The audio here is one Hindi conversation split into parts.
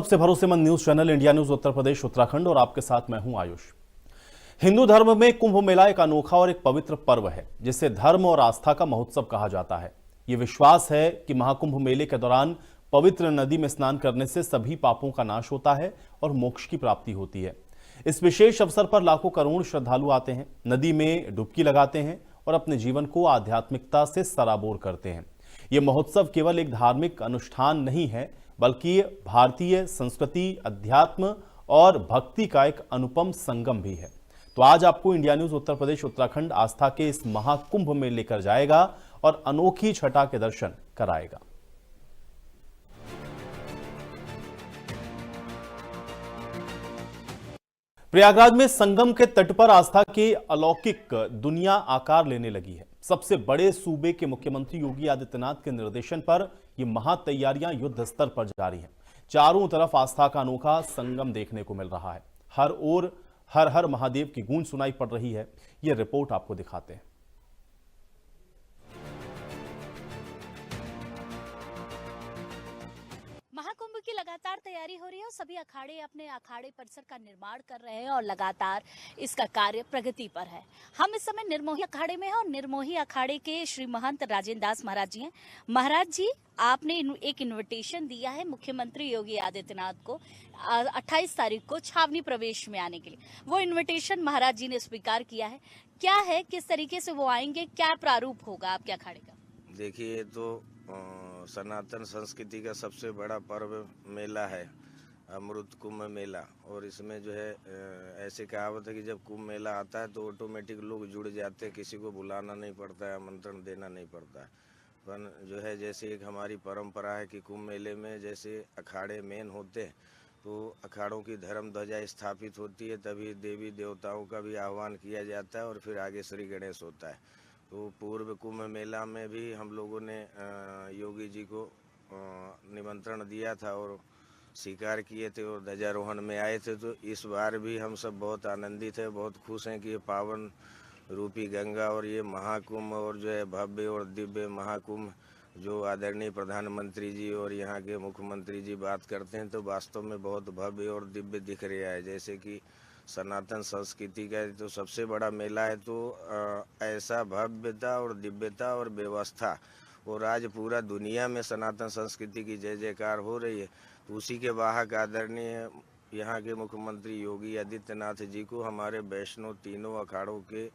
सबसे भरोसेमंद news channel India news Uttar Pradesh Uttarakhand और आपके साथ मैं हूं आयुष। हिंदू धर्म में कुंभ मेला एक अनोखा और एक पवित्र पर्व है जिसे धर्म और आस्था का महोत्सव कहा जाता है। ये विश्वास है कि महाकुंभ मेले के दौरान पवित्र नदी में स्नान करने से सभी पापों का नाश होता है और मोक्ष की प्राप्ति होती है। इस विशेष अवसर पर लाखों करोड़ श्रद्धालु आते हैं, नदी में डुबकी लगाते हैं और अपने जीवन को आध्यात्मिकता से सराबोर करते हैं। ये महोत्सव केवल एक धार्मिक अनुष्ठान नहीं है, बल्कि भारतीय संस्कृति, अध्यात्म और भक्ति का एक अनुपम संगम भी है। तो आज आपको इंडिया न्यूज उत्तर प्रदेश उत्तराखंड आस्था के इस महाकुंभ में लेकर जाएगा और अनोखी छटा के दर्शन कराएगा। प्रयागराज में संगम के तट पर आस्था की अलौकिक दुनिया आकार लेने लगी है। सबसे बड़े सूबे के मुख्यमंत्री योगी आदित्यनाथ के निर्देशन पर यह महातैयारियां युद्ध स्तर पर जारी हैं। चारों तरफ आस्था का अनोखा संगम देखने को मिल रहा है। हर ओर हर हर महादेव की गूंज सुनाई पड़ रही है। यह रिपोर्ट आपको दिखाते हैं। महाकुंभ की लगातार तैयारी हो रही है और सभी अखाड़े अपने अखाड़े परिसर का निर्माण कर रहे हैं और लगातार इसका कार्य प्रगति पर है। हम इस समय निर्मोही अखाड़े में हैं और निर्मोही अखाड़े के श्री महंत राजेंद्र दास महाराज जी हैं। महाराज जी, आपने एक इनविटेशन दिया है मुख्यमंत्री योगी आदित्यनाथ को 28 तारीख को छावनी प्रवेश में आने के लिए। वो इनविटेशन महाराज जी ने स्वीकार किया है। क्या है, किस तरीके से वो आएंगे, क्या प्रारूप होगा आपके अखाड़े का? देखिए, तो सनातन संस्कृति का सबसे बड़ा पर्व मेला है अमृत कुंभ मेला। और इसमें जो है ऐसे कहावत है कि जब कुंभ मेला आता है तो ऑटोमेटिक लोग जुड़ जाते हैं, किसी को बुलाना नहीं पड़ता है, आमंत्रण देना नहीं पड़ता है। पर जो है जैसे एक हमारी परंपरा है कि कुंभ मेले में जैसे अखाड़े मेन होते हैं तो अखाड़ों की धर्म ध्वजा स्थापित होती है, तभी देवी देवताओं का भी आह्वान किया जाता है और फिर आगे श्री गणेश होता है। तो पूर्व कुंभ मेला में भी हम लोगों ने योगी जी को निमंत्रण दिया था और स्वीकार किए थे और ध्वजारोहण में आए थे। तो इस बार भी हम सब बहुत आनंदित हैं, बहुत खुश हैं कि ये पावन रूपी गंगा और ये महाकुंभ और जो है भव्य और दिव्य महाकुंभ जो आदरणीय प्रधानमंत्री जी और यहाँ के मुख्यमंत्री जी बात करते हैं तो वास्तव में बहुत भव्य और दिव्य दिख रहा है। जैसे कि सनातन संस्कृति का तो सबसे बड़ा मेला है, तो ऐसा भव्यता और दिव्यता और व्यवस्था और आज पूरा दुनिया में सनातन संस्कृति की जय जयकार हो रही है। तो उसी के वाहक आदरणीय यहाँ के मुख्यमंत्री योगी आदित्यनाथ जी को हमारे वैष्णव तीनों अखाड़ों के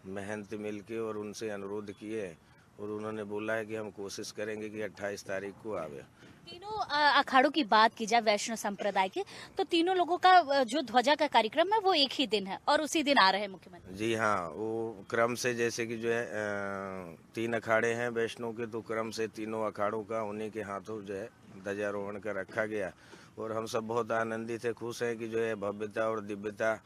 महंत मिलके और उनसे अनुरोध किए और उन्होंने बोला है कि हम कोशिश करेंगे कि 28 तारीख को आवे। तीनों अखाड़ों की बात की जाए वैष्णव संप्रदाय के, तो तीनों लोगों का जो ध्वजा का कार्यक्रम है वो एक ही दिन है और उसी दिन आ रहे हैं मुख्यमंत्री। जी हाँ, वो क्रम से जैसे कि जो है 3 अखाड़े हैं वैष्णव के, तो क्रम से तीनों अखाड़ों का उन्हीं के हाथों जो है ध्वजारोहण कर रखा गया और हम सब बहुत आनंदित है, खुश हैं कि जो है भव्यता और दिव्यता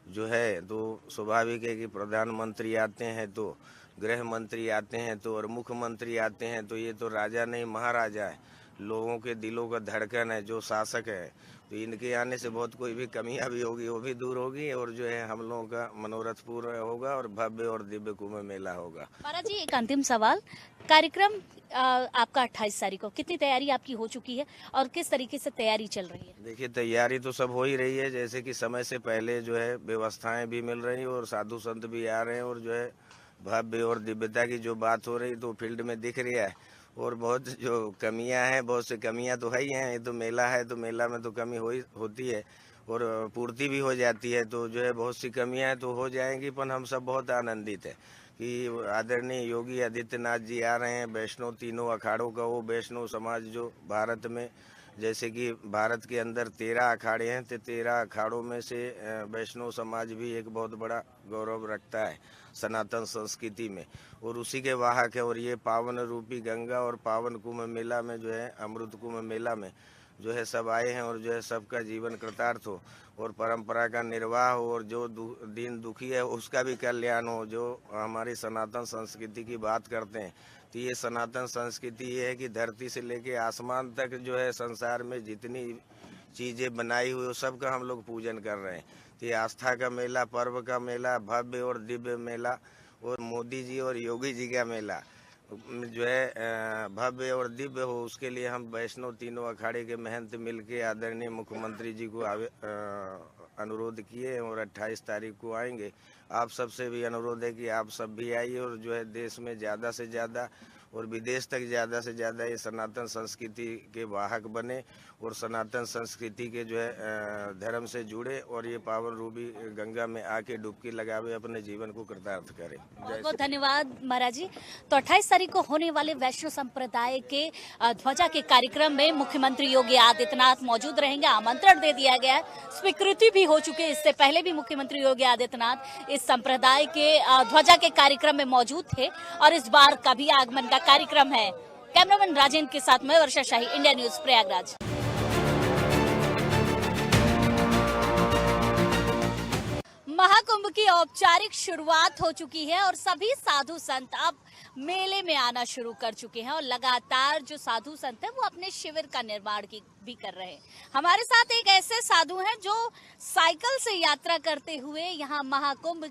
जो है। तो स्वाभाविक है कि प्रधानमंत्री आते हैं तो गृह मंत्री आते हैं तो और मुख्यमंत्री आते हैं तो ये तो राजा नहीं महाराजा है, लोगों के दिलों का धड़कन है, जो शासक है। तो इनके आने से बहुत कोई भी कमियां भी होगी वो भी दूर होगी और जो है हम लोगों का मनोरथ पूर्ण होगा और भव्य और दिव्य कुंभ मेला होगा। महाराज जी, एक अंतिम सवाल, कार्यक्रम आपका 28 तारीख को, कितनी तैयारी आपकी हो चुकी है और किस तरीके से तैयारी चल रही है? देखिए, तैयारी तो सब हो ही रही है, जैसे कि समय से पहले जो है व्यवस्थाएं भी मिल रही और साधु संत भी आ रहे हैं और जो है भव्य और दिव्यता की जो बात हो रही तो फील्ड में दिख रही है। और बहुत जो कमियां हैं, बहुत सी कमियां तो है ही हैं, ये तो मेला है तो मेला में तो कमी होती है और पूर्ति भी हो जाती है। तो जो है बहुत सी कमियां तो हो जाएंगी, पर हम सब बहुत आनंदित है कि आदरणीय योगी आदित्यनाथ जी आ रहे हैं। वैष्णव तीनों अखाड़ों का वो वैष्णव समाज जो भारत में, जैसे कि भारत के अंदर 13 अखाड़े हैं तो 13 अखाड़ों में से वैष्णव समाज भी एक बहुत बड़ा गौरव रखता है सनातन संस्कृति में और उसी के वाहक है। और ये पावन रूपी गंगा और पावन कुंभ मेला में जो है अमृत कुंभ मेला में जो है सब आए हैं और जो है सबका जीवन कृतार्थ हो और परंपरा का निर्वाह हो और जो दीन दुखी है उसका भी कल्याण हो। जो हमारी सनातन संस्कृति की बात करते हैं तो ये सनातन संस्कृति ये है कि धरती से लेके आसमान तक जो है संसार में जितनी चीज़ें बनाई हुई सब का हम लोग पूजन कर रहे हैं। तो ये आस्था का मेला, पर्व का मेला, भव्य और दिव्य मेला और मोदी जी और योगी जी का मेला जो है भव्य और दिव्य हो, उसके लिए हम वैष्णव तीनों अखाड़े के महंत मिलके आदरणीय मुख्यमंत्री जी को अनुरोध किए और 28 तारीख को आएंगे। आप सबसे भी अनुरोध है कि आप सब भी आइए और जो है देश में ज़्यादा से ज़्यादा और विदेश तक ज़्यादा से ज़्यादा ये सनातन संस्कृति के वाहक बने और सनातन संस्कृति के जो है धर्म से जुड़े और ये पावन रूपी गंगा में आके डुबकी लगावे, अपने जीवन को कृतार्थ करें। बहुत बहुत धन्यवाद महाराज जी। तो 28 तारीख को होने वाले वैष्णव संप्रदाय के ध्वजा के कार्यक्रम में मुख्यमंत्री योगी आदित्यनाथ मौजूद रहेंगे, आमंत्रण दे दिया गया है, स्वीकृति भी हो चुकी है। इससे पहले भी मुख्यमंत्री योगी आदित्यनाथ इस संप्रदाय के ध्वजा के कार्यक्रम में मौजूद थे और इस बार का भी आगमन का कार्यक्रम है। कैमरामैन राजेंद्र के साथ मैं वर्षा शाही, इंडिया न्यूज प्रयागराज। महाकुंभ की औपचारिक शुरुआत हो चुकी है और सभी साधु संत अब मेले में आना शुरू कर चुके हैं और लगातार जो साधु संत हैं वो अपने शिविर का निर्माण भी कर रहे हैं। हमारे साथ एक ऐसे साधु हैं जो साइकिल से यात्रा करते हुए यहाँ महाकुंभ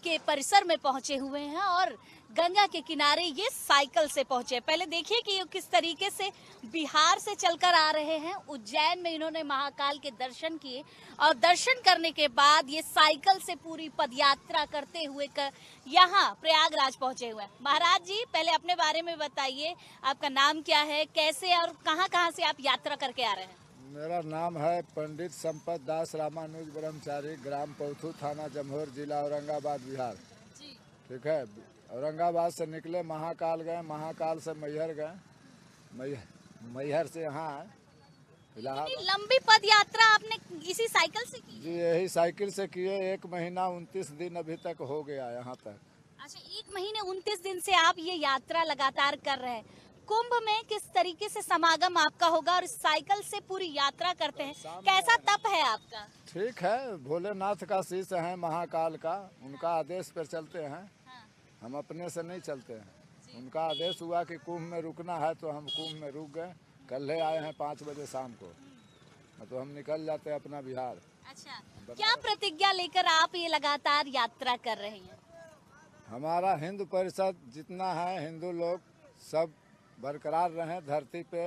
के परिसर में पहुंचे हुए हैं और गंगा के किनारे ये साइकिल से पहुंचे। पहले देखिए कि ये किस तरीके से बिहार से चलकर आ रहे हैं। उज्जैन में इन्होंने महाकाल के दर्शन किए और दर्शन करने के बाद ये साइकिल से पूरी पदयात्रा करते हुए यहाँ प्रयागराज पहुंचे हुए हैं। महाराज जी, पहले अपने बारे में बताइए, आपका नाम क्या है, कैसे और कहाँ से आप यात्रा करके आ रहे हैं? मेरा नाम है पंडित संपत दास रामानुज ब्रह्मचारी, ग्राम पौथू, थाना जमहोर, जिला औरंगाबाद, बिहार। ठीक है। औरंगाबाद से निकले, महाकाल गए, महाकाल से मैहर गए, मैहर से यहाँ इलाहाबाद। लंबी पद यात्रा आपने इसी साइकिल से की? जी, यही साइकिल से किए। 1 महीना 29 दिन अभी तक हो गया यहाँ तक। अच्छा, 1 महीने 29 दिन से आप ये यात्रा लगातार कर रहे हैं। कुंभ में किस तरीके से समागम आपका होगा और इस साइकिल से पूरी यात्रा करते हैं, कैसा तप है आपका? ठीक है, भोलेनाथ का शीश है, महाकाल का, उनका आदेश पर चलते हैं। हम अपने से नहीं चलते हैं। उनका आदेश हुआ कि कुंभ में रुकना है तो हम कुंभ में रुक गए। कल आए हैं 5 बजे शाम को, तो हम निकल जाते हैं अपना बिहार। अच्छा, क्या प्रतिज्ञा लेकर आप ये लगातार यात्रा कर रहे हैं? हमारा हिंदू परिषद जितना है, हिंदू लोग सब बरकरार रहें। धरती पे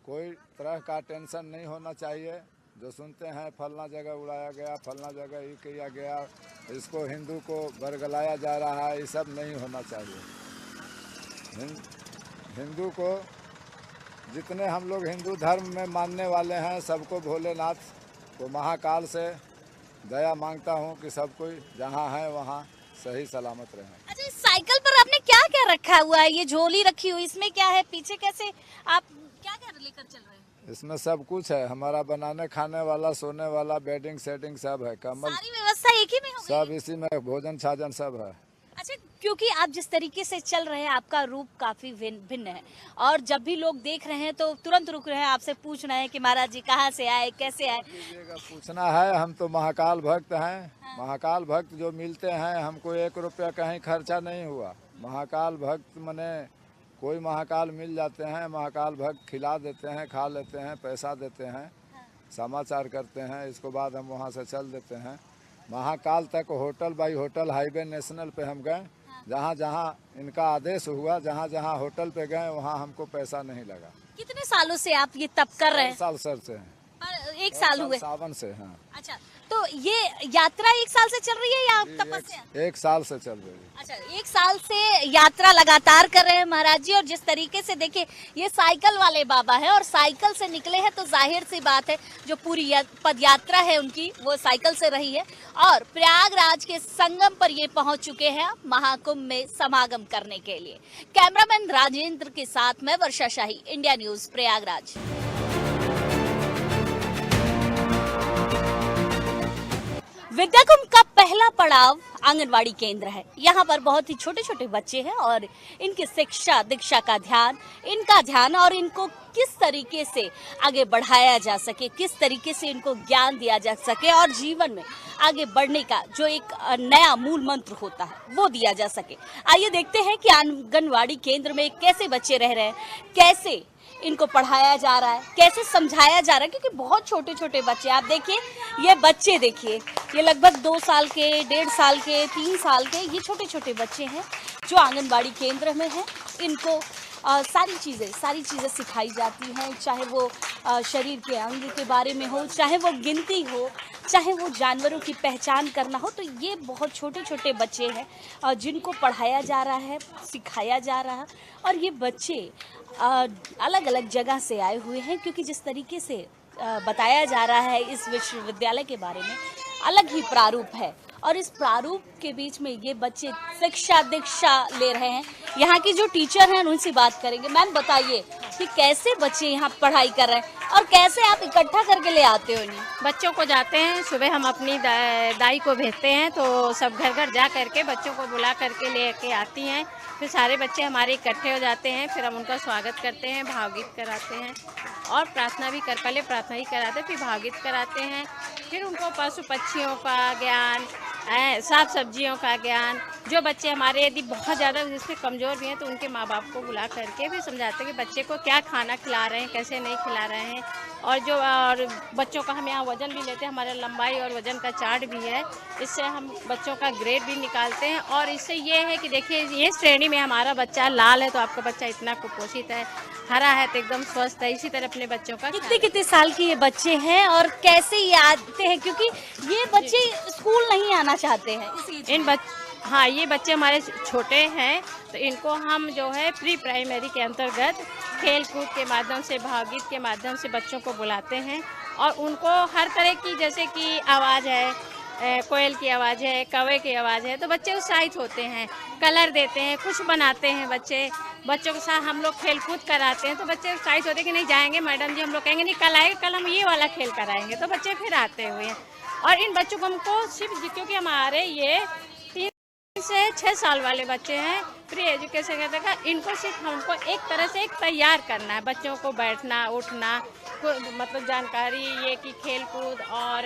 कोई तरह का टेंशन नहीं होना चाहिए। जो सुनते हैं फलना जगह उड़ाया गया, फलना जगह ये किया गया, इसको हिंदू को बरगलाया जा रहा है, ये सब नहीं होना चाहिए। हिंदू को जितने हम लोग हिंदू धर्म में मानने वाले हैं, सबको भोलेनाथ को, महाकाल से दया मांगता हूँ कि सब कोई जहाँ है वहाँ सही सलामत रहे। अच्छा, इस साइकिल पर आपने क्या क्या रखा हुआ है? ये झोली रखी हुई, इसमें क्या है? पीछे कैसे आप क्या क्या लेकर चल रहे हैं? इसमें सब कुछ है, हमारा बनाने खाने वाला, सोने वाला, बेडिंग सेटिंग सब है। कमल, सारी व्यवस्था एक ही में हो गई? सब इसी में, भोजन छाजन सब है। अच्छा, क्योंकि आप जिस तरीके से चल रहे हैं, आपका रूप काफी भिन्न है और जब भी लोग देख रहे हैं तो तुरंत रुक रहे हैं, आपसे पूछ रहे हैं कि महाराज जी कहाँ से आए, कैसे आए? पूछना है, हम तो महाकाल भक्त हैं। हाँ। महाकाल भक्त जो मिलते हैं, हमको 1 रुपया कहीं खर्चा नहीं हुआ। महाकाल भक्त मने कोई महाकाल मिल जाते हैं, महाकाल भक्त खिला देते हैं, खा लेते हैं, पैसा देते हैं। हाँ। समाचार करते हैं, इसको बाद हम वहाँ से चल देते हैं। महाकाल तक hotel by hotel, highway national पे हम गए। हाँ। जहाँ जहाँ इनका आदेश हुआ, जहाँ जहाँ होटल पे गए, वहाँ हमको पैसा नहीं लगा। कितने सालों से आप ये तप कर रहे हैं? 1 साल सर से। 1 साल हुए? सावन से। हाँ। अच्छा, तो ये यात्रा 1 साल से चल रही है या तपस्या? 1 साल से चल रही है। अच्छा, 1 साल से यात्रा लगातार कर रहे हैं महाराज जी। और जिस तरीके से देखिए, ये साइकिल वाले बाबा है और साइकिल से निकले हैं, तो जाहिर सी बात है जो पूरी पदयात्रा है उनकी वो साइकिल से रही है और प्रयागराज के संगम पर ये पहुंच चुके हैं महाकुंभ में समागम करने के लिए। कैमरामैन राजेंद्र के साथ मैं वर्षा शाही, इंडिया न्यूज प्रयागराज। विद्या कुंभ का पहला पड़ाव आंगनवाड़ी केंद्र है। यहाँ पर बहुत ही छोटे छोटे बच्चे हैं और इनकी शिक्षा दीक्षा का ध्यान, इनका ध्यान और इनको किस तरीके से आगे बढ़ाया जा सके, किस तरीके से इनको ज्ञान दिया जा सके और जीवन में आगे बढ़ने का जो एक नया मूल मंत्र होता है वो दिया जा सके। आइए देखते हैं कि आंगनवाड़ी केंद्र में कैसे बच्चे रह रहे हैं, कैसे इनको पढ़ाया जा रहा है, कैसे समझाया जा रहा है, क्योंकि बहुत छोटे छोटे बच्चे, आप देखिए ये बच्चे, देखिए ये लगभग 2 साल के, 1.5 साल के, 3 साल के, ये छोटे छोटे बच्चे हैं जो आंगनबाड़ी केंद्र में हैं। इनको सारी चीज़ें सिखाई जाती हैं, चाहे वो शरीर के अंग के बारे में हो, चाहे वो गिनती हो, चाहे वो जानवरों की पहचान करना हो। तो ये बहुत छोटे छोटे बच्चे हैं जिनको पढ़ाया जा रहा है, सिखाया जा रहा है। और ये बच्चे अलग अलग जगह से आए हुए हैं, क्योंकि जिस तरीके से बताया जा रहा है इस विश्वविद्यालय के बारे में, अलग ही प्रारूप है। और इस प्रारूप के बीच में ये बच्चे शिक्षा दीक्षा ले रहे हैं। यहाँ की जो टीचर हैं उनसे बात करेंगे। मैम बताइए कि कैसे बच्चे यहाँ पढ़ाई कर रहे हैं और कैसे आप इकट्ठा करके ले आते हो इन्हें? बच्चों को जाते हैं, सुबह हम अपनी दाई को भेजते हैं, तो सब घर घर जा करके बच्चों को बुला करके लेके आती हैं। फिर सारे बच्चे हमारे इकट्ठे हो जाते हैं, फिर हम उनका स्वागत करते हैं, भावगीत कराते हैं और प्रार्थना भी पहले प्रार्थना ही कराते हैं, फिर भावगीत कराते हैं। फिर उनको पशु पक्षियों का ज्ञान, साग सब्जियों का ज्ञान, जो बच्चे हमारे यदि बहुत ज़्यादा जिससे कमज़ोर भी हैं तो उनके माँ बाप को बुला करके फिर समझाते हैं कि बच्चे को क्या खाना खिला रहे हैं, कैसे नहीं खिला रहे हैं। और बच्चों का हम यहाँ वज़न भी लेते हैं, हमारे लंबाई और वज़न का चार्ट भी है। इससे हम बच्चों का ग्रेड भी निकालते हैं। और इससे ये है कि देखिए ये श्रेणी में हमारा बच्चा लाल है तो आपका बच्चा इतना कुपोषित है, हरा है तो एकदम स्वस्थ है। इसी तरह अपने बच्चों का कितने साल के ये बच्चे हैं और कैसे ये आते हैं, क्योंकि ये बच्चे स्कूल नहीं आना चाहते हैं हाँ, ये बच्चे हमारे छोटे हैं, तो इनको हम जो है प्री प्राइमरी के अंतर्गत खेल कूद के माध्यम से, भावगीत के माध्यम से बच्चों को बुलाते हैं और उनको हर तरह की, जैसे कि आवाज़ है, कोयल की आवाज़ है, कौवे की आवाज़ है, तो बच्चे उत्साहित होते हैं, कलर देते हैं, कुछ बनाते हैं बच्चों के साथ हम लोग खेल कूद कराते हैं, तो बच्चे उत्साहित होते हैं कि नहीं जाएंगे मैडम जी, हम लोग कहेंगे नहीं कल आएगा, कल हम ये वाला खेल कराएंगे, तो बच्चे फिर आते हुए हैं। और इन बच्चों को हमको सिर्फ, क्योंकि हमारे ये 3 से 6 साल वाले बच्चे हैं, प्री एजुकेशन कहते हैं, इनको सिर्फ हमको एक तरह से एक तैयार करना है, बच्चों को बैठना उठना, मतलब जानकारी ये कि खेल कूद और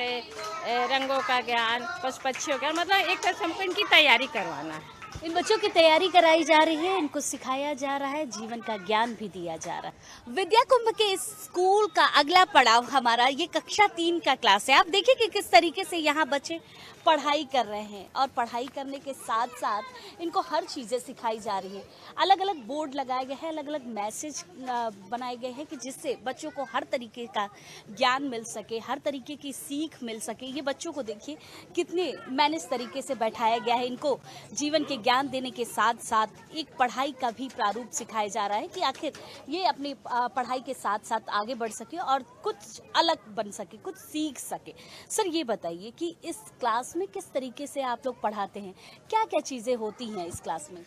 रंगों का ज्ञान, पशु पक्षियों का, मतलब एक तरह से हमको इनकी तैयारी करवाना है। इन बच्चों की तैयारी कराई जा रही है, इनको सिखाया जा रहा है, जीवन का ज्ञान भी दिया जा रहा है। विद्या कुंभ के इस स्कूल का अगला पड़ाव हमारा ये कक्षा 3 का क्लास है। आप देखिए कि किस तरीके से यहाँ बच्चे पढ़ाई कर रहे हैं और पढ़ाई करने के साथ साथ इनको हर चीज़ें सिखाई जा रही हैं। अलग अलग बोर्ड लगाए गए हैं, अलग अलग मैसेज बनाए गए हैं कि जिससे बच्चों को हर तरीके का ज्ञान मिल सके, हर तरीके की सीख मिल सके। ये बच्चों को देखिए कितने मैनेज तरीके से बैठाया गया है। इनको जीवन के ज्ञान देने के साथ साथ एक पढ़ाई का भी प्रारूप सिखाया जा रहा है कि आखिर ये अपनी पढ़ाई के साथ साथ आगे बढ़ सके और कुछ अलग बन सके, कुछ सीख सके। सर ये बताइए कि इस क्लास में किस तरीके से आप लोग पढ़ाते हैं, क्या क्या चीज़ें होती हैं इस क्लास में?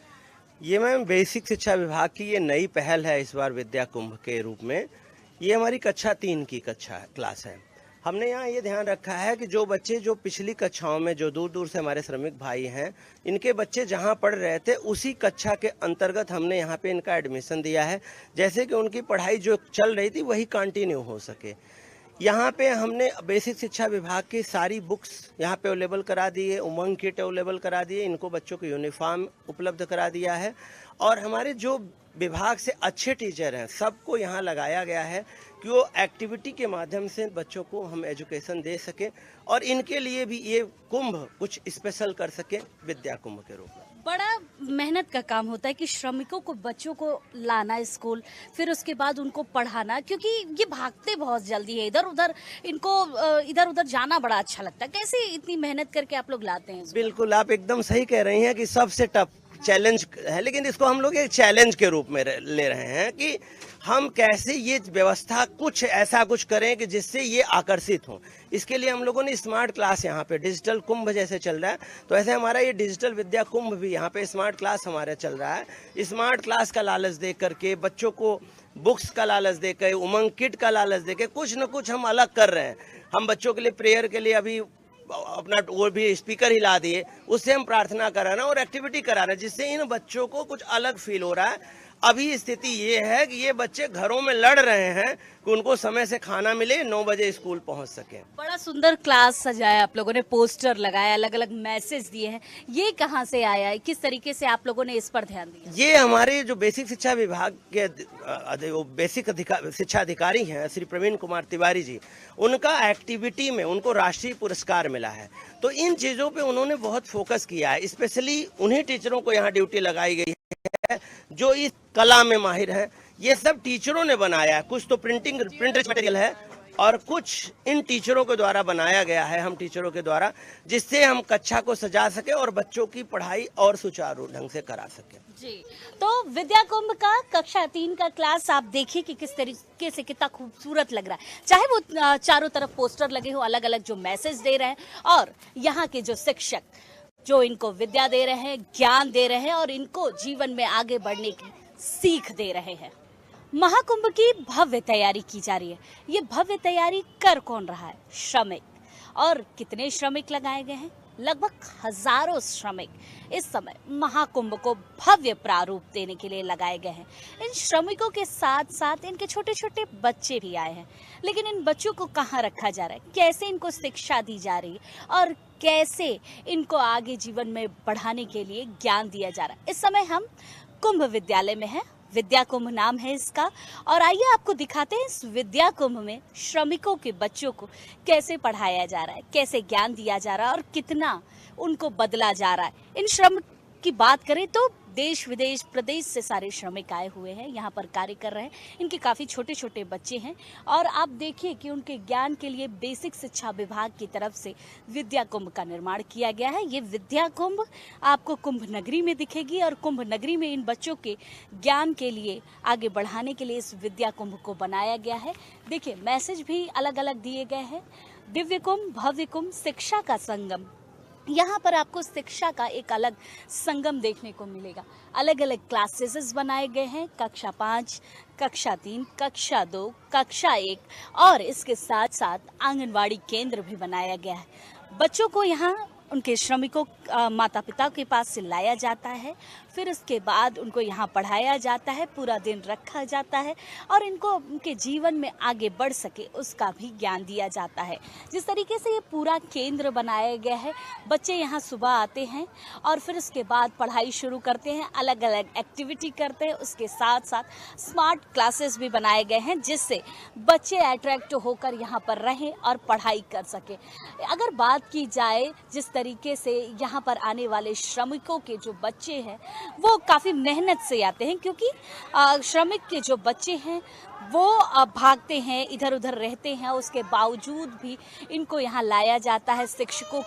ये मैम बेसिक शिक्षा विभाग की ये नई पहल है इस बार विद्या कुंभ के रूप में। ये हमारी कक्षा 3 की क्लास है। हमने यहाँ ये ध्यान रखा है कि जो बच्चे जो पिछली कक्षाओं में जो दूर दूर से हमारे श्रमिक भाई हैं, इनके बच्चे जहाँ पढ़ रहे थे उसी कक्षा के अंतर्गत हमने यहाँ पे इनका एडमिशन दिया है, जैसे कि उनकी पढ़ाई जो चल रही थी वही कंटिन्यू हो सके। यहाँ पे हमने बेसिक शिक्षा विभाग की सारी बुक्स यहाँ पे अवेलेबल करा दी है, उमंग किट अवेलेबल करा दी है, इनको बच्चों को यूनिफॉर्म उपलब्ध करा दिया है और हमारे जो विभाग से अच्छे टीचर हैं सबको यहाँ लगाया गया है कि वो एक्टिविटी के माध्यम से बच्चों को हम एजुकेशन दे सकें और इनके लिए भी ये कुंभ कुछ स्पेशल कर सके विद्या कुंभ के रूप में। बड़ा मेहनत का काम होता है कि श्रमिकों को, बच्चों को लाना स्कूल, फिर उसके बाद उनको पढ़ाना, क्योंकि ये भागते बहुत जल्दी है इधर उधर, इनको इधर उधर जाना बड़ा अच्छा लगता है। कैसे इतनी मेहनत करके आप लोग लाते हैं? बिल्कुल, आप एकदम सही कह रही हैं कि सबसे टफ चैलेंज है, लेकिन इसको हम लोग एक चैलेंज के रूप में ले रहे हैं कि हम कैसे ये व्यवस्था कुछ ऐसा कुछ करें कि जिससे ये आकर्षित हो। इसके लिए हम लोगों ने स्मार्ट क्लास यहाँ पे, डिजिटल कुंभ जैसे चल रहा है तो ऐसे हमारा ये डिजिटल विद्या कुंभ भी यहाँ पे स्मार्ट क्लास हमारा चल रहा है। स्मार्ट क्लास का लालच दे करके, बच्चों को बुक्स का लालच दे कर, उमंग किट का लालच दे के कुछ न कुछ हम अलग कर रहे हैं। हम बच्चों के लिए प्रेयर के लिए अभी अपना वो भी स्पीकर हिला दिए, उससे हम प्रार्थना कराना और एक्टिविटी कराना, जिससे इन बच्चों को कुछ अलग फील हो रहा है। अभी स्थिति ये है कि ये बच्चे घरों में लड़ रहे हैं कि उनको समय से खाना मिले, 9 बजे स्कूल पहुंच सके। बड़ा सुंदर क्लास सजाया आप लोगों ने, पोस्टर लगाया, अलग अलग मैसेज दिए हैं। ये कहाँ से आया है, किस तरीके से आप लोगों ने इस पर ध्यान दिया? ये हमारे जो बेसिक शिक्षा विभाग के बेसिक शिक्षा अधिकारी हैं श्री प्रवीण कुमार तिवारी जी, उनका एक्टिविटी में उनको राष्ट्रीय पुरस्कार मिला है, तो इन चीजों पे उन्होंने बहुत फोकस किया है। स्पेशली उन्हीं टीचरों को यहाँ ड्यूटी लगाई गई है है, जो इस कला में माहिर हैं, ये सब टीचरों ने बनाया है। कुछ तो प्रिंट मटेरियल है और कुछ इन टीचरों के द्वारा बनाया गया है, हम टीचरों के द्वारा, जिससे हम कक्षा को सजा सके और बच्चों की पढ़ाई और सुचारू ढंग से करा सके। जी, तो विद्या कुंभ का कक्षा 3 का क्लास आप देखिए कि किस तरीके से कितना खूबसूरत लग रहा है। चाहे वो चारों तरफ पोस्टर लगे हो, अलग अलग जो मैसेज दे रहे हैं, और यहाँ के जो शिक्षक जो इनको विद्या दे रहे हैं, ज्ञान दे रहे हैं और इनको जीवन में आगे बढ़ने की सीख दे रहे हैं। महाकुंभ की भव्य तैयारी की जा रही है। ये भव्य तैयारी कर कौन रहा है? श्रमिक। और कितने श्रमिक लगाए गए हैं? लगभग हजारों श्रमिक इस समय महाकुंभ को भव्य प्रारूप देने के लिए लगाए गए हैं। इन श्रमिकों के साथ साथ इनके छोटे छोटे बच्चे भी आए हैं, लेकिन इन बच्चों को कहाँ रखा जा रहा है, कैसे इनको शिक्षा दी जा रही है और कैसे इनको आगे जीवन में बढ़ाने के लिए ज्ञान दिया जा रहा है। इस समय हम कुंभ विद्यालय में हैं, विद्या कुंभ नाम है इसका, और आइए आपको दिखाते हैं इस विद्या कुंभ में श्रमिकों के बच्चों को कैसे पढ़ाया जा रहा है, कैसे ज्ञान दिया जा रहा है और कितना उनको बदला जा रहा है। इन श्रम की बात करें तो देश विदेश प्रदेश से सारे श्रमिक आए हुए हैं, यहाँ पर कार्य कर रहे हैं। इनके काफ़ी छोटे छोटे बच्चे हैं और आप देखिए कि उनके ज्ञान के लिए बेसिक शिक्षा विभाग की तरफ से विद्या कुंभ का निर्माण किया गया है। ये विद्या कुंभ आपको कुंभ नगरी में दिखेगी और कुंभ नगरी में इन बच्चों के ज्ञान के लिए आगे बढ़ाने के लिए इस विद्या कुंभ को बनाया गया है। देखिए मैसेज भी अलग अलग दिए गए हैं। दिव्य कुंभ, भव्य कुंभ, शिक्षा का संगम। यहाँ पर आपको शिक्षा का एक अलग संगम देखने को मिलेगा। अलग अलग क्लासेस बनाए गए हैं, कक्षा 5, कक्षा 3, कक्षा 2, कक्षा 1 और इसके साथ साथ आंगनवाड़ी केंद्र भी बनाया गया है। बच्चों को यहाँ उनके श्रमिकों माता पिता के पास से लाया जाता है, फिर उसके बाद उनको यहाँ पढ़ाया जाता है, पूरा दिन रखा जाता है और इनको उनके जीवन में आगे बढ़ सके उसका भी ज्ञान दिया जाता है। जिस तरीके से ये पूरा केंद्र बनाया गया है, बच्चे यहाँ सुबह आते हैं और फिर उसके बाद पढ़ाई शुरू करते हैं, अलग अलग एक्टिविटी करते हैं। उसके साथ साथ स्मार्ट क्लासेस भी बनाए गए हैं जिससे बच्चे अट्रैक्ट होकर यहाँ पर रहें और पढ़ाई कर सके। अगर बात की जाए जिस तरीके से यहाँ पर आने वाले श्रमिकों के जो बच्चे हैं वो काफ़ी मेहनत से आते हैं, क्योंकि श्रमिक के जो बच्चे हैं वो भागते हैं, इधर उधर रहते हैं, उसके बावजूद भी इनको यहाँ लाया जाता है शिक्षकों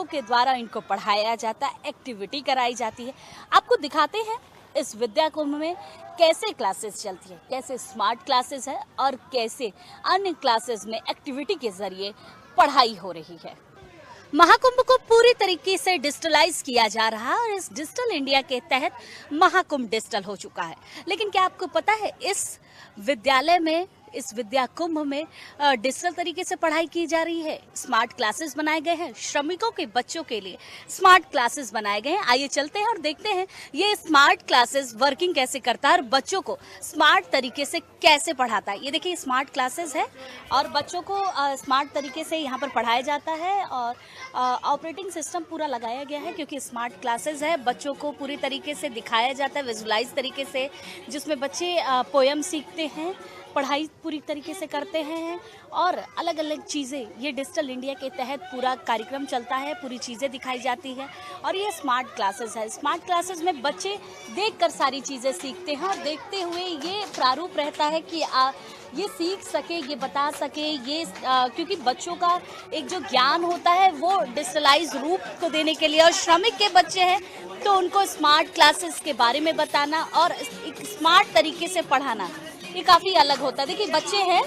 के द्वारा इनको पढ़ाया जाता है, एक्टिविटी कराई जाती है। आपको दिखाते हैं इस विद्या कुंभ में कैसे क्लासेस चलती है, कैसे स्मार्ट क्लासेस है और कैसे अन्य क्लासेस में एक्टिविटी के जरिए पढ़ाई हो रही है। महाकुंभ को पूरी तरीके से डिजिटलाइज किया जा रहा है और इस डिजिटल इंडिया के तहत महाकुंभ डिजिटल हो चुका है। लेकिन क्या आपको पता है इस विद्यालय में, इस विद्या कुंभ में डिजिटल तरीके से पढ़ाई की जा रही है। स्मार्ट क्लासेस बनाए गए हैं, श्रमिकों के बच्चों के लिए स्मार्ट क्लासेस बनाए गए हैं। आइए चलते हैं और देखते हैं ये स्मार्ट क्लासेस वर्किंग कैसे करता है और बच्चों को स्मार्ट तरीके से कैसे पढ़ाता है। ये देखिए स्मार्ट क्लासेस है और बच्चों को स्मार्ट तरीके से यहाँ पर पढ़ाया जाता है और ऑपरेटिंग सिस्टम पूरा लगाया गया है, क्योंकि स्मार्ट क्लासेस है। बच्चों को पूरी तरीके से दिखाया जाता है विजुलाइज तरीके से, जिसमें बच्चे पोयम सीखते हैं, पढ़ाई पूरी तरीके से करते हैं और अलग अलग चीज़ें, ये डिजिटल इंडिया के तहत पूरा कार्यक्रम चलता है, पूरी चीज़ें दिखाई जाती है। और ये स्मार्ट क्लासेस है। स्मार्ट क्लासेस में बच्चे देखकर सारी चीज़ें सीखते हैं और देखते हुए ये प्रारूप रहता है कि ये सीख सके, ये बता सके, ये क्योंकि बच्चों का एक जो ज्ञान होता है वो डिजिटलाइज रूप को देने के लिए, और श्रमिक के बच्चे हैं तो उनको स्मार्ट क्लासेस के बारे में बताना और एक स्मार्ट तरीके से पढ़ाना, ये काफ़ी अलग होता है। देखिए बच्चे हैं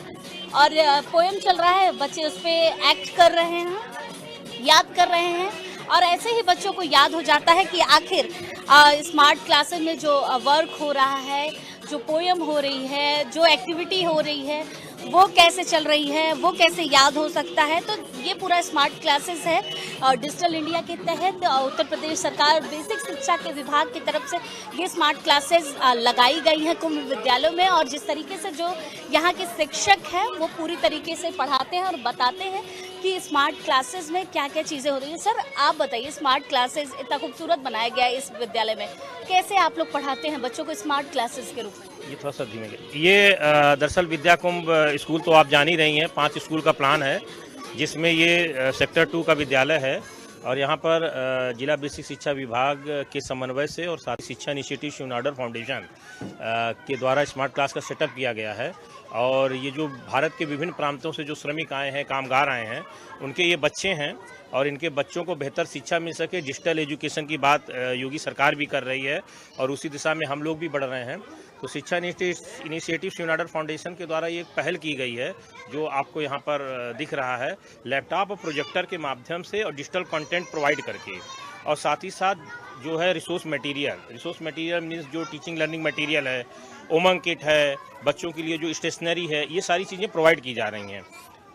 और पोएम चल रहा है, बच्चे उस पर एक्ट कर रहे हैं, याद कर रहे हैं और ऐसे ही बच्चों को याद हो जाता है कि आखिर स्मार्ट क्लासेस में जो वर्क हो रहा है, जो पोएम हो रही है, जो एक्टिविटी हो रही है, वो कैसे चल रही है, वो कैसे याद हो सकता है। तो ये पूरा स्मार्ट क्लासेस है और डिजिटल इंडिया के तहत उत्तर प्रदेश सरकार बेसिक शिक्षा के विभाग की तरफ से ये स्मार्ट क्लासेस लगाई गई हैं कुंभ विद्यालयों में। और जिस तरीके से जो यहाँ के शिक्षक हैं वो पूरी तरीके से पढ़ाते हैं और बताते हैं कि स्मार्ट क्लासेस में क्या क्या चीज़ें हो रही हैं। सर आप बताइए, स्मार्ट क्लासेस इतना खूबसूरत बनाया गया है इस विद्यालय में, कैसे आप लोग पढ़ाते हैं बच्चों को स्मार्ट क्लासेस के रूप में? ये थोड़ा सा धीमे ये दरअसल विद्या कुंभ स्कूल तो आप जान ही रही हैं, 5 स्कूल का प्लान है जिसमें ये सेक्टर 2 का विद्यालय है और यहाँ पर जिला बेसिक शिक्षा विभाग के समन्वय से और साथ ही शिक्षा इनिशिएटिव शिव नाडर फाउंडेशन के द्वारा स्मार्ट क्लास का सेटअप किया गया है। और ये जो भारत के विभिन्न प्रांतों से जो श्रमिक आए हैं, कामगार आए हैं, उनके ये बच्चे हैं और इनके बच्चों को बेहतर शिक्षा मिल सके, डिजिटल एजुकेशन की बात योगी सरकार भी कर रही है और उसी दिशा में हम लोग भी बढ़ रहे हैं। तो शिक्षा इनिशिएटिव शिव नाडर फाउंडेशन के द्वारा ये एक पहल की गई है जो आपको यहाँ पर दिख रहा है, लैपटॉप और प्रोजेक्टर के माध्यम से और डिजिटल कंटेंट प्रोवाइड करके, और साथ ही साथ जो है रिसोर्स मटेरियल मीन्स जो टीचिंग लर्निंग मटेरियल है, उमंग किट है, बच्चों के लिए जो स्टेशनरी है, ये सारी चीज़ें प्रोवाइड की जा रही हैं।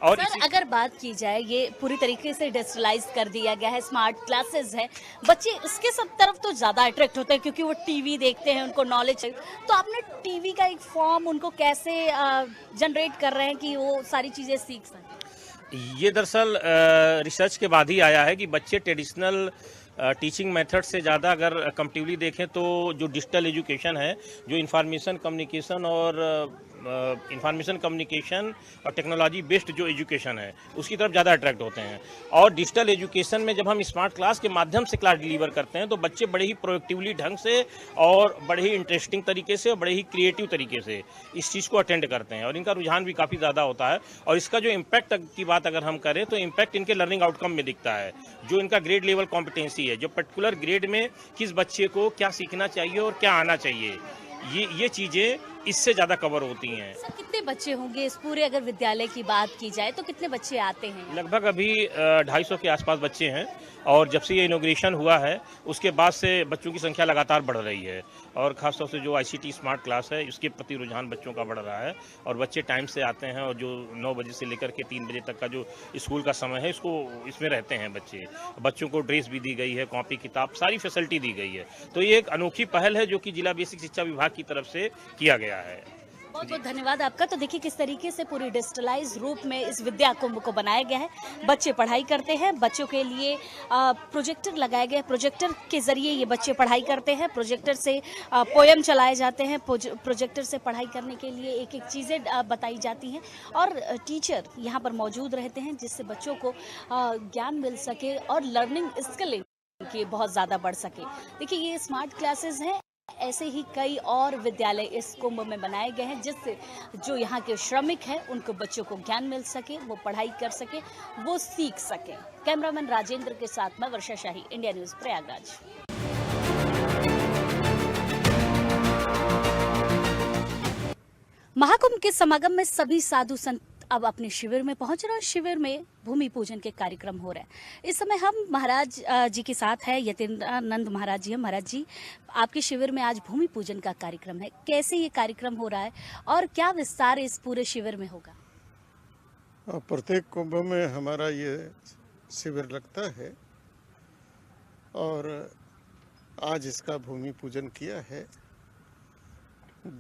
और सर अगर बात की जाए, ये पूरी तरीके से डिजिटलाइज कर दिया गया है, स्मार्ट क्लासेस है, बच्चे इसके सब तरफ तो ज़्यादा अट्रैक्ट होते हैं क्योंकि वो टीवी देखते हैं, उनको नॉलेज है। तो आपने टीवी का एक फॉर्म उनको कैसे जनरेट कर रहे हैं कि वो सारी चीज़ें सीख सकें? ये दरअसल रिसर्च के बाद ही आया है कि बच्चे ट्रेडिशनल टीचिंग मेथड से ज़्यादा अगर कंपैरेटिवली देखें तो जो डिजिटल एजुकेशन है, जो इंफॉर्मेशन कम्युनिकेशन और टेक्नोलॉजी बेस्ड जो एजुकेशन है, उसकी तरफ ज़्यादा अट्रैक्ट होते हैं। और डिजिटल एजुकेशन में जब हम स्मार्ट क्लास के माध्यम से क्लास डिलीवर करते हैं तो बच्चे बड़े ही प्रोएक्टिवली ढंग से और बड़े ही इंटरेस्टिंग तरीके से और बड़े ही क्रिएटिव तरीके से इस चीज़ को अटेंड करते हैं और इनका रुझान भी काफ़ी ज़्यादा होता है। और इसका जो इम्पैक्ट की बात अगर हम करें तो इम्पैक्ट इनके लर्निंग आउटकम में दिखता है, जो इनका ग्रेड लेवल कॉम्पिटेंसी है, जो पर्टिकुलर ग्रेड में किस बच्चे को क्या सीखना चाहिए और क्या आना चाहिए, ये चीज़ें इससे ज़्यादा कवर होती हैं। सर कितने बच्चे होंगे इस पूरे, अगर विद्यालय की बात की जाए तो कितने बच्चे आते हैं? लगभग अभी 250 के आसपास बच्चे हैं और जब से ये इनॉग्रेशन हुआ है उसके बाद से बच्चों की संख्या लगातार बढ़ रही है और ख़ासतौर से जो आईसीटी स्मार्ट क्लास है उसके प्रति रुझान बच्चों का बढ़ रहा है और बच्चे टाइम से आते हैं और जो 9 बजे से लेकर के 3 बजे तक का जो स्कूल का समय है इसमें रहते हैं बच्चों को ड्रेस भी दी गई है, कॉपी किताब सारी फैसिलिटी दी गई है। तो ये एक अनोखी पहल है जो कि जिला बेसिक शिक्षा विभाग की तरफ से किया गया है। बहुत बहुत धन्यवाद आपका। तो देखिए किस तरीके से पूरी डिजिटलाइज रूप में इस विद्या कुंभ को बनाया गया है। बच्चे पढ़ाई करते हैं, बच्चों के लिए प्रोजेक्टर लगाए गए, प्रोजेक्टर के जरिए ये बच्चे पढ़ाई करते हैं, प्रोजेक्टर से पोयम चलाए जाते हैं, प्रोजेक्टर से पढ़ाई करने के लिए एक एक चीज़ें बताई जाती हैं और टीचर यहाँ पर मौजूद रहते हैं जिससे बच्चों को ज्ञान मिल सके और लर्निंग स्किल की बहुत ज़्यादा बढ़ सके। देखिए ये स्मार्ट क्लासेस हैं, ऐसे ही कई और विद्यालय इस कुंभ में बनाए गए हैं जिससे जो यहाँ के श्रमिक हैं उनको बच्चों को ज्ञान मिल सके, वो पढ़ाई कर सके, वो सीख सके। कैमरामैन राजेंद्र के साथ मैं वर्षा शाही, इंडिया न्यूज़ प्रयागराज। महाकुंभ के समागम में सभी साधु संत अब अपने शिविर में पहुंच रहे हैं। शिविर में भूमि पूजन के कार्यक्रम हो रहे हैं। इस समय हम महाराज जी के साथ है, यतीन्द्रानंद महाराज जी हैं। महाराज जी, आपके शिविर में आज भूमि पूजन का कार्यक्रम है, कैसे ये कार्यक्रम हो रहा है और क्या विस्तार इस पूरे शिविर में होगा? प्रत्येक कुंभ में हमारा ये शिविर लगता है और आज इसका भूमि पूजन किया है।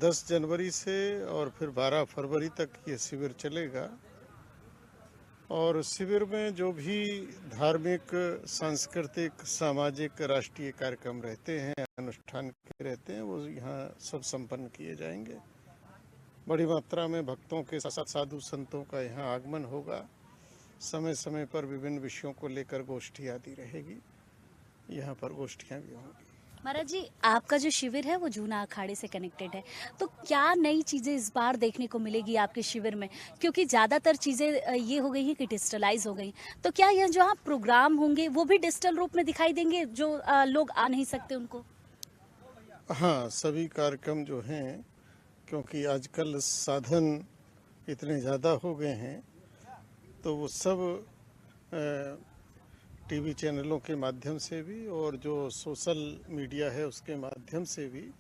10 जनवरी से और फिर 12 फरवरी तक ये शिविर चलेगा और शिविर में जो भी धार्मिक, सांस्कृतिक, सामाजिक, राष्ट्रीय कार्यक्रम रहते हैं, अनुष्ठान रहते हैं, वो यहाँ सब संपन्न किए जाएंगे। बड़ी मात्रा में भक्तों के साथ साधु संतों का यहाँ आगमन होगा। समय समय पर विभिन्न विषयों को लेकर गोष्ठी आदि रहेगी, यहाँ पर गोष्ठियाँ भी होंगी। महाराज जी, आपका जो शिविर है वो जूना अखाड़े से कनेक्टेड है, तो क्या नई चीज़ें इस बार देखने को मिलेगी आपके शिविर में? क्योंकि ज़्यादातर चीज़ें ये हो गई हैं कि डिजिटलाइज हो गई, तो क्या यह जो प्रोग्राम होंगे वो भी डिजिटल रूप में दिखाई देंगे जो लोग आ नहीं सकते उनको? हाँ, सभी कार्यक्रम जो हैं, क्योंकि आजकल साधन इतने ज़्यादा हो गए हैं तो वो सब टीवी चैनलों के माध्यम से भी और जो सोशल मीडिया है उसके माध्यम से भी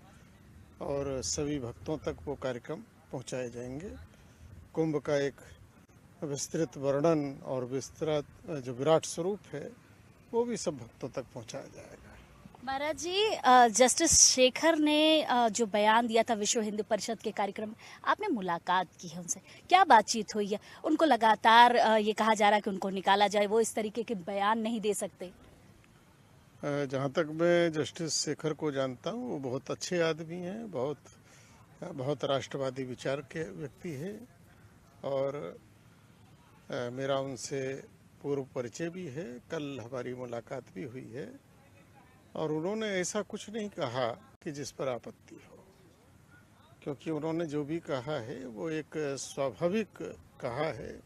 और सभी भक्तों तक वो कार्यक्रम पहुंचाए जाएंगे। कुंभ का एक विस्तृत वर्णन और विस्तृत जो विराट स्वरूप है वो भी सब भक्तों तक पहुंचाया जाएगा। महाराज जी, जस्टिस शेखर ने जो बयान दिया था विश्व हिंदू परिषद के कार्यक्रम में, आपने मुलाकात की है उनसे, क्या बातचीत हुई है? उनको लगातार ये कहा जा रहा है कि उनको निकाला जाए, वो इस तरीके के बयान नहीं दे सकते। जहाँ तक मैं जस्टिस शेखर को जानता हूँ, वो बहुत अच्छे आदमी हैं, बहुत राष्ट्रवादी विचार के व्यक्ति हैं और मेरा उनसे पूर्व परिचय भी है, कल हमारी मुलाकात भी हुई है और उन्होंने ऐसा कुछ नहीं कहा कि जिस पर आपत्ति हो, क्योंकि उन्होंने जो भी कहा है वो एक स्वाभाविक कहा है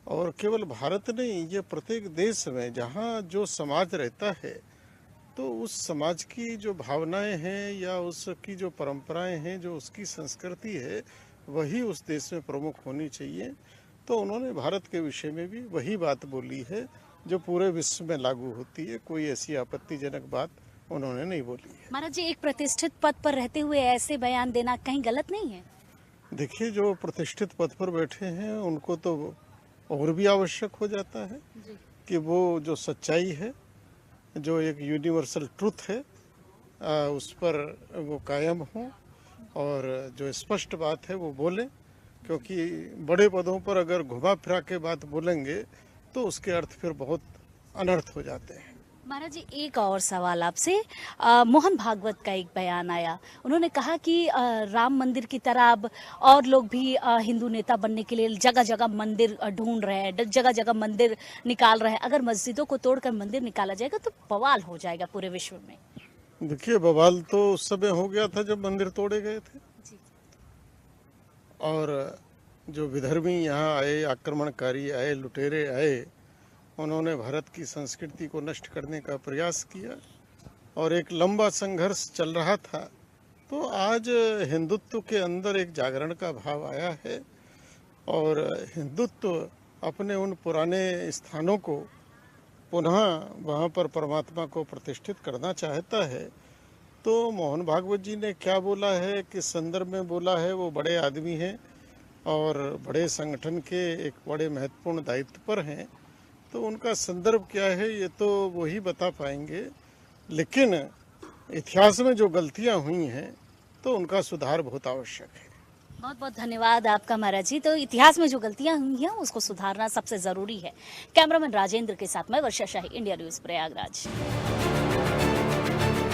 और केवल भारत नहीं, ये प्रत्येक देश में जहाँ जो समाज रहता है तो उस समाज की जो भावनाएं हैं या उसकी जो परंपराएं हैं, जो उसकी संस्कृति है, वही उस देश में प्रमुख होनी चाहिए। तो उन्होंने भारत के विषय में भी वही बात बोली है जो पूरे विश्व में लागू होती है। कोई ऐसी आपत्तिजनक बात उन्होंने नहीं बोली है। महाराज जी, एक प्रतिष्ठित पद पर रहते हुए ऐसे बयान देना कहीं गलत नहीं है? देखिए, जो प्रतिष्ठित पद पर बैठे हैं उनको तो और भी आवश्यक हो जाता है कि वो जो सच्चाई है, जो एक यूनिवर्सल ट्रुथ है, उस पर वो कायम हों और जो स्पष्ट बात है वो बोलें, क्योंकि बड़े पदों पर अगर घुमा फिरा के बात बोलेंगे तो उसके अर्थ फिर बहुत अनर्थ हो जाते हैं। महाराज जी, एक और सवाल आपसे। मोहन भागवत का एक बयान आया, उन्होंने कहा कि राम मंदिर की तरह अब और लोग भी हिंदू नेता बनने के लिए जगह जगह मंदिर ढूंढ रहे हैं, जगह जगह मंदिर निकाल रहे हैं। अगर मस्जिदों को तोड़कर मंदिर निकाला जाएगा तो बवाल हो जाएगा पूरे विश्व में। देखिए, बवाल तो उस समय हो गया था जब मंदिर तोड़े गए थे और जो विधर्मी यहाँ आए, आक्रमणकारी आए, लुटेरे आए, उन्होंने भारत की संस्कृति को नष्ट करने का प्रयास किया और एक लंबा संघर्ष चल रहा था। तो आज हिंदुत्व के अंदर एक जागरण का भाव आया है और हिंदुत्व अपने उन पुराने स्थानों को पुनः वहाँ पर परमात्मा को प्रतिष्ठित करना चाहता है। तो मोहन भागवत जी ने क्या बोला है, किस संदर्भ में बोला है, वो बड़े आदमी हैं और बड़े संगठन के एक बड़े महत्वपूर्ण दायित्व पर हैं, तो उनका संदर्भ क्या है ये तो वही बता पाएंगे। लेकिन इतिहास में जो गलतियां हुई हैं तो उनका सुधार बहुत आवश्यक है। बहुत बहुत धन्यवाद आपका महाराज जी। तो इतिहास में जो गलतियां हुई हैं उसको सुधारना सबसे जरूरी है। कैमरामैन राजेंद्र के साथ मैं वर्षा शाही, इंडिया न्यूज प्रयागराज।